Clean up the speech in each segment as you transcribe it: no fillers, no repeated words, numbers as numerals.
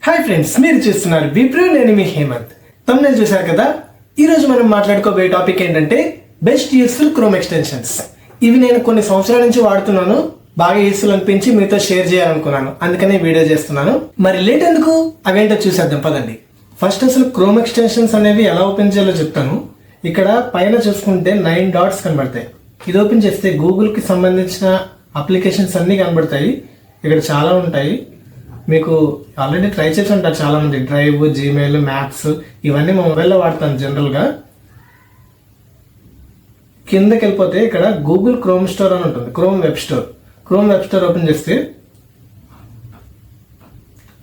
Hi friends, మీరు చూస్తున్నారు విప్రో. నేను మీ హేమంత్. తమ్ముళ్ళు చూశారు కదా. ఈరోజు మనం మాట్లాడుకోబోయే టాపిక్ ఏంటంటే బెస్ట్ యూస్ఫుల్ క్రోమ్ ఎక్స్టెన్షన్స్. ఇవి నేను కొన్ని సంవత్సరాల నుంచి వాడుతున్నాను, బాగా యూస్ఫుల్ అనిపించి మీతో షేర్ చేయాలనుకున్నాను, అందుకనే వీడియో చేస్తున్నాను. మరి లేట్ ఎందుకు, అవేంటో చూసేద్దాం పదండి. ఫస్ట్ అసలు క్రోమ్ ఎక్స్టెన్షన్స్ అనేవి ఎలా ఓపెన్ చేయాలో చెప్తాను. ఇక్కడ పైన చూసుకుంటే 9 డాట్స్ కనబడతాయి. ఇది ఓపెన్ చేస్తే గూగుల్కి సంబంధించిన అప్లికేషన్స్ అన్నీ కనబడతాయి. ఇక్కడ చాలా ఉంటాయి, మీకు ఆల్రెడీ ట్రై చేసి ఉంటారు చాలా మంది. డ్రైవ్, జీమెయిల్, మ్యాప్స్ ఇవన్నీ మా మొబైల్లో వాడతాను జనరల్గా. కిందకి వెళ్ళిపోతే ఇక్కడ గూగుల్ క్రోమ్ స్టోర్ అని ఉంటుంది, క్రోమ్ వెబ్ స్టోర్ ఓపెన్ చేస్తే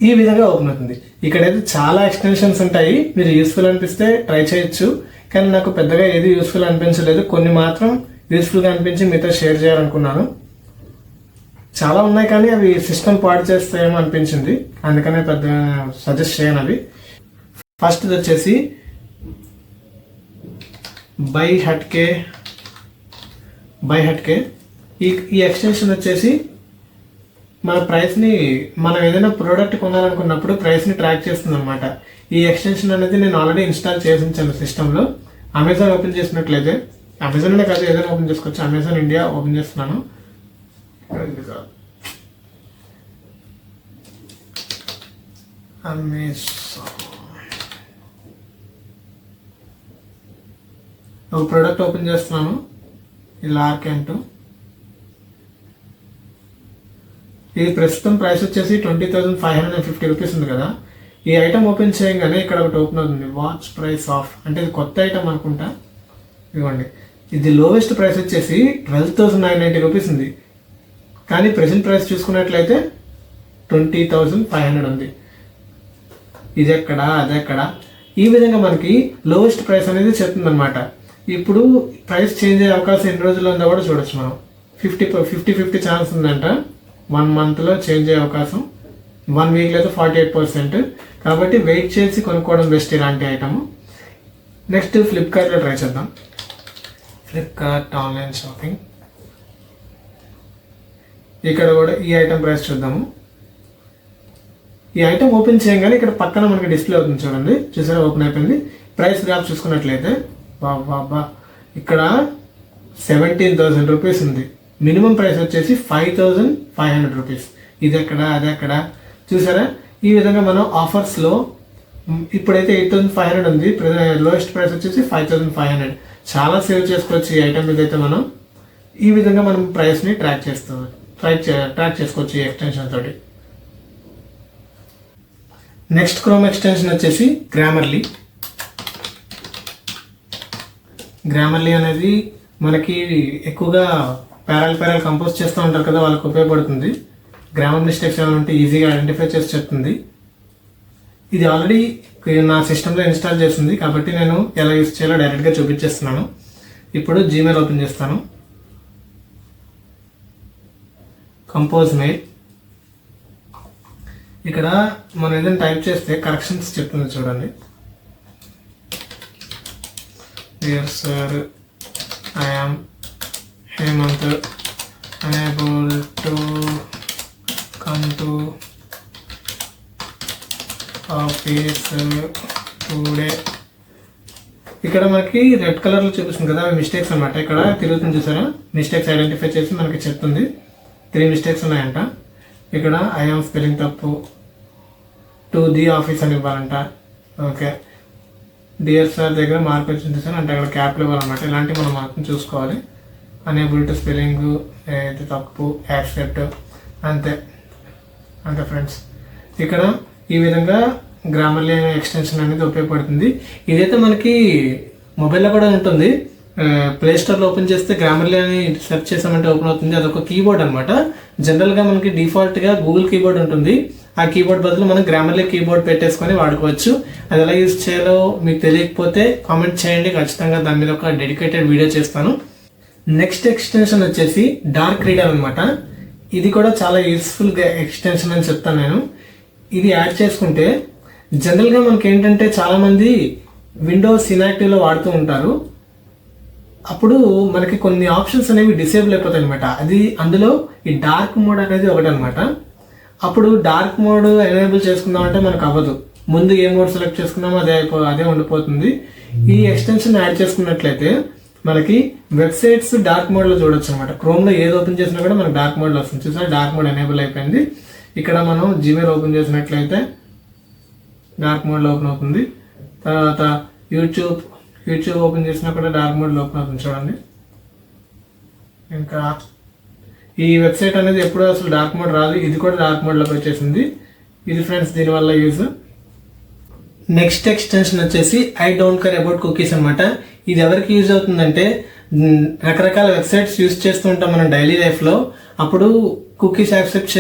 ఈ విధంగా ఓపెన్ అవుతుంది. ఇక్కడైతే చాలా ఎక్స్టెన్షన్స్ ఉంటాయి, మీరు యూస్ఫుల్ అనిపిస్తే ట్రై చేయొచ్చు. కానీ నాకు పెద్దగా ఏది యూస్ఫుల్ అనిపించలేదు, కొన్ని మాత్రం యూస్ఫుల్గా అనిపించి మీతో షేర్ చేయాలనుకున్నాను. చాలా ఉన్నాయి కానీ అవి సిస్టమ్ పాడు చేస్తాయేమో అనిపించింది, అందుకనే పెద్దగా సజెస్ట్ చేయను అవి. ఫస్ట్ వచ్చేసి బై హట్కే. ఈ ఎక్స్టెన్షన్ వచ్చేసి మన ప్రైస్ని, మనం ఏదైనా ప్రోడక్ట్ కొనాలనుకున్నప్పుడు ప్రైస్ని ట్రాక్ చేస్తుంది అనమాట. ఈ ఎక్స్టెన్షన్ అనేది నేను ఆల్రెడీ ఇన్స్టాల్ చేసి ఉంచాను సిస్టంలో. అమెజాన్ ఓపెన్ చేసినట్లయితే, అమెజాన్ అనే కాదు ఏదైనా ఓపెన్ చేసుకోవచ్చు. అమెజాన్ ఇండియా ఓపెన్ చేస్తున్నాను. ఒక ప్రోడక్ట్ ఓపెన్ చేస్తున్నాను, ఇది లార్కెంట్. ఇది ప్రస్తుతం ప్రైస్ వచ్చేసి 20,550 రూపీస్ ఉంది కదా. ఈ ఐటమ్ ఓపెన్ చేయగానే ఇక్కడ ఒకటి ఓపెన్ అవుతుంది, వాచ్ ప్రైస్ ఆఫ్. అంటే ఇది కొత్త ఐటమ్ అనుకుంటా. ఇదిగోండి, ఇది లోవెస్ట్ ప్రైస్ వచ్చేసి 12,990 రూపీస్ ఉంది. కానీ ప్రెసెంట్ ప్రైస్ చూసుకున్నట్లయితే 20,500 ఉంది. ఇది ఎక్కడ అదెక్కడ, ఈ విధంగా మనకి లోవెస్ట్ ప్రైస్ అనేది చెప్తుంది అనమాట. ఇప్పుడు ప్రైస్ చేంజ్ అయ్యే అవకాశం ఎన్ని రోజుల్లో ఉందో కూడా చూడొచ్చు మనం. 50 ఛాన్స్ ఉందంట. 1 మంత్లో చేంజ్ అయ్యే అవకాశం, 1 వీక్ లేదా 48%. కాబట్టి వెయిట్ చేసి కొనుక్కోవడం బెస్ట్ ఇలాంటి ఐటమ్. నెక్స్ట్ ఫ్లిప్కార్ట్లో ట్రై చేద్దాం. Flipkart online shopping. ఇక్కడ కూడా ఈ ఐటమ్ ప్రైస్ చూద్దాము. ఈ ఐటమ్ ఓపెన్ చేయగానే ఇక్కడ పక్కన మనకి డిస్ప్లే అవుతుంది చూడండి, చూసారా, ఓపెన్ అయిపోయింది. ప్రైస్ గ్రాఫ్ చూసుకున్నట్లయితే బాబా ఇక్కడ 17,000 రూపీస్ ఉంది. మినిమం ప్రైస్ వచ్చేసి 5,500 రూపీస్. ఇది ఎక్కడ అదెక్కడ, చూసారా. ఈ విధంగా మనం ఆఫర్స్లో ఇప్పుడైతే 8,500 ఉంది, లోయెస్ట్ ప్రైస్ వచ్చేసి 5,500. చాలా సేవ్ చేసుకోవచ్చు ఈ ఐటమ్ మీద అయితే మనం. ఈ విధంగా మనం ప్రైస్ని ట్రాక్ చేసుకోవచ్చు ఈ ఎక్స్టెన్షన్ తోటి. నెక్స్ట్ క్రోమ్ ఎక్స్టెన్షన్ వచ్చేసి గ్రామర్లీ అనేది మనకి ఎక్కువగా ప్యారల్ కంపోజ్ చేస్తూ ఉంటారు కదా, వాళ్ళకి ఉపయోగపడుతుంది. గ్రామర్ మిస్టేక్స్ ఏమైనా ఉంటే ఈజీగా ఐడెంటిఫై చేసి చెప్తుంది. ఇది ఆల్రెడీ నా సిస్టంలో ఇన్స్టాల్ చేస్తుంది కాబట్టి నేను ఎలా యూస్ చేయాలో డైరెక్ట్గా చూపించేస్తున్నాను. ఇప్పుడు జీమెయిల్ ఓపెన్ చేస్తాను. Compose mail. ఇక్కడ మనం ఏదైనా టైప్ చేస్తే కరెక్షన్స్ చెప్తుంది చూడండి. Dear sir, I am Hemanth, unable to come to office today. ఇక్కడ మనకి రెడ్ కలర్లో చూపిస్తుంది కదా, అవి మిస్టేక్స్ అనమాట. ఇక్కడ తిరుగుతుంది చూసారా, మిస్టేక్స్ ఐడెంటిఫై చేసి మనకి చెప్తుంది. 3 మిస్టేక్స్ ఉన్నాయంట. ఇక్కడ ఐ యామ్ స్పెల్లింగ్ తప్పు, టు ది ఆఫీస్ అని ఇవ్వాలంట. ఓకే, డియర్ సార్ దగ్గర మార్క్ వచ్చింది సార్ అంటే అక్కడ క్యాప్లు ఇవ్వాలన్నమాట. ఇలాంటివి మనం మార్క్ని చూసుకోవాలి. అనేబుల్ టు స్పెల్లింగ్ అయితే తప్పు, యాక్సెప్ట్, అంతే ఫ్రెండ్స్. ఇక్కడ ఈ విధంగా గ్రామర్లీ ఎక్స్టెన్షన్ అనేది ఉపయోగపడుతుంది. ఇదైతే మనకి మొబైల్లో కూడా ఉంటుంది. ప్లే స్టోర్లో ఓపెన్ చేస్తే గ్రామర్లీ అని సెర్చ్ చేసామంటే ఓపెన్ అవుతుంది. అదొక కీబోర్డ్ అనమాట. జనరల్గా మనకి డిఫాల్ట్గా గూగుల్ కీబోర్డ్ ఉంటుంది. ఆ కీబోర్డ్ బదులు మనం గ్రామర్లీ కీబోర్డ్ పెట్టేసుకొని వాడుకోవచ్చు. అది ఎలా యూజ్ చేయాలో మీకు తెలియకపోతే కామెంట్ చేయండి, ఖచ్చితంగా దాని మీద ఒక డెడికేటెడ్ వీడియో చేస్తాను. నెక్స్ట్ ఎక్స్టెన్షన్ వచ్చేసి డార్క్ రీడర్ అనమాట. ఇది కూడా చాలా యూస్ఫుల్గా ఎక్స్టెన్షన్ అని చెప్తాను నేను. ఇది యాడ్ చేసుకుంటే జనరల్గా మనకి ఏంటంటే చాలామంది విండోస్ ఇన్యాక్టివ్లో వాడుతూ ఉంటారు. అప్పుడు మనకి కొన్ని ఆప్షన్స్ అనేవి డిసేబుల్ అయిపోతాయి అనమాట. అది అందులో ఈ డార్క్ మోడ్ అనేది ఒకటి అనమాట. అప్పుడు డార్క్ మోడ్ ఎనేబుల్ చేసుకుందాం అంటే మనకు అవ్వదు. ముందు ఏ మోడ్ సెలెక్ట్ చేసుకున్నామో అదే ఉండిపోతుంది. ఈ ఎక్స్టెన్షన్ యాడ్ చేసుకున్నట్లయితే మనకి వెబ్సైట్స్ డార్క్ మోడ్లో చూడొచ్చు అనమాట. క్రోమ్లో ఏది ఓపెన్ చేసినా కూడా మనకి డార్క్ మోడ్లో వస్తుంది. చూసారా, డార్క్ మోడ్ ఎనేబుల్ అయిపోయింది. ఇక్కడ మనం జీమెయిల్ ఓపెన్ చేసినట్లయితే డార్క్ మోడ్లో ఓపెన్ అవుతుంది. తర్వాత యూట్యూబ్ ఓపెన్ చేసినా కూడా డార్క్ మోడ్లో ఓపెన్ అవుతుంది చూడండి. ఇంకా ఈ వెబ్సైట్ అనేది ఎప్పుడు అసలు డార్క్ మోడ్ రాదు, ఇది కూడా డార్క్ మోడ్లోకి వచ్చేసింది. ఇది ఫ్రెండ్స్ దీనివల్ల యూజ్. నెక్స్ట్ ఎక్స్టెన్షన్ వచ్చేసి I don't care about cookies అనమాట. ఇది ఎవరికి యూజ్ అవుతుందంటే రకరకాల వెబ్సైట్స్ యూజ్ చేస్తూ ఉంటాం మనం డైలీ లైఫ్లో. అప్పుడు కుకీస్ యాక్సెప్ట్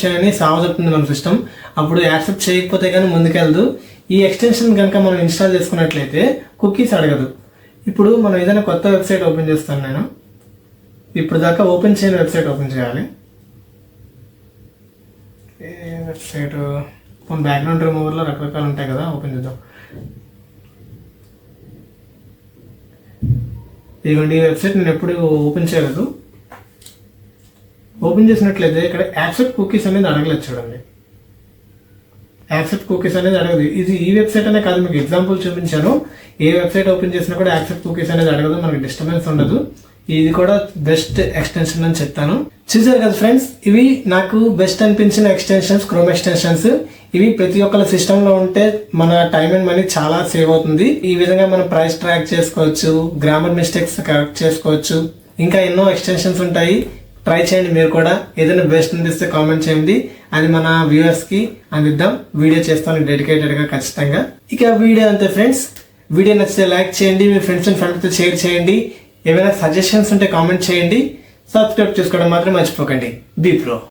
చేయని సాగు చెప్తుంది మన సిస్టమ్. అప్పుడు యాక్సెప్ట్ చేయకపోతే కానీ ముందుకెళ్ళదు. ఈ ఎక్స్టెన్షన్ కనుక మనం ఇన్స్టాల్ చేసుకున్నట్లయితే కుకీస్ అడగదు. ఇప్పుడు మనం ఏదైనా కొత్త వెబ్సైట్ ఓపెన్ చేస్తాను. నేను ఇప్పుడు దాకా ఓపెన్ చేయని వెబ్సైట్ ఓపెన్ చేయాలి. ఏ వెబ్సైట్? బ్యాక్గ్రౌండ్ రిమూవర్లో రకరకాలు ఉంటాయి కదా, ఓపెన్ చేద్దాం. ఇదిగోండి, ఈ వెబ్సైట్ నేను ఎప్పుడు ఓపెన్ చేయలేదు. ఓపెన్ చేసినట్లయితే ఇక్కడ యాక్సెప్ట్ కుకీస్ అనేది అడగలేదు చూడండి. యాక్సెప్ట్ కుకీస్ అనేది అడగదు. ఇది ఈ వెబ్సైట్ అనే కాదు, మీకు ఎగ్జాంపుల్ చూపించాను. ఏ వెబ్సైట్ ఓపెన్ చేసినా కూడా యాక్సెప్ట్ కుకీస్ అనేది అడగదు, మనకి డిస్టర్బెన్స్ ఉండదు. ఇది కూడా బెస్ట్ ఎక్స్టెన్షన్ అని చెప్తాను. చూసారు కదా ఫ్రెండ్స్, ఇవి నాకు బెస్ట్ అనిపించిన ఎక్స్టెన్షన్స్, క్రోమ్ ఎక్స్టెన్షన్స్. ఇవి ప్రతి ఒక్కరి సిస్టంలో ఉంటే మన టైం అండ్ మనీ చాలా సేవ్ అవుతుంది. ఈ విధంగా మనం ప్రైస్ ట్రాక్ చేసుకోవచ్చు, గ్రామర్ మిస్టేక్స్ కరెక్ట్ చేసుకోవచ్చు. ఇంకా ఎన్నో ఎక్స్టెన్షన్స్ ఉంటాయి, ట్రై చేయండి మీరు కూడా. ఏదైనా బెస్ట్ అనిపిస్తే కామెంట్ చేయండి, అది మన వ్యూవర్స్కి అందిద్దాం. వీడియో చేస్తాను డెడికేటెడ్గా ఖచ్చితంగా. ఇక వీడియో అంతే ఫ్రెండ్స్. వీడియో నచ్చితే లైక్ చేయండి, మీ ఫ్రెండ్స్ అండ్ ఫ్యామిలీతో షేర్ చేయండి. ఏమైనా సజెషన్స్ ఉంటే కామెంట్ చేయండి. సబ్స్క్రైబ్ చేసుకోవడం మాత్రం మర్చిపోకండి. Be pro.